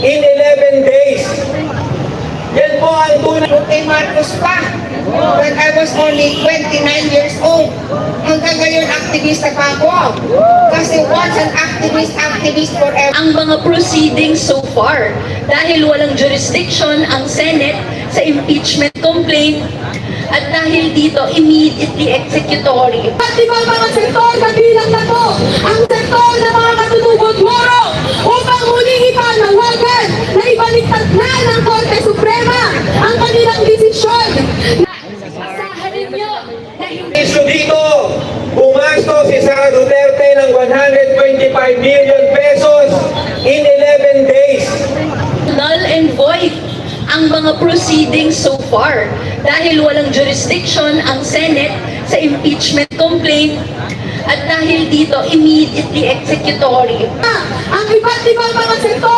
in 11 days. Yan po ang tunay. Kay Marcos pa. When I was only 29 years old. Hanggang ngayon, aktivista pa ako. Kasi once an activist forever. Ang mga proceedings so far dahil walang jurisdiction ang Senate sa impeachment complaint at dahil dito immediately executory. At iba mga sektor kabilang na po ang sektor ng mga katutubod moro upang muling ipanawagan na ibaliktad na ng Korte Suprema ang kanilang desisyon. Asahan ninyo na hindi Iso dito, bumasto si Sara Duterte ng 125 million pesos in 11 days. Null and void ang mga proceedings so far dahil walang jurisdiction ang Senate sa impeachment complaint at dahil dito immediately executory. ang iba't ibang mga sektor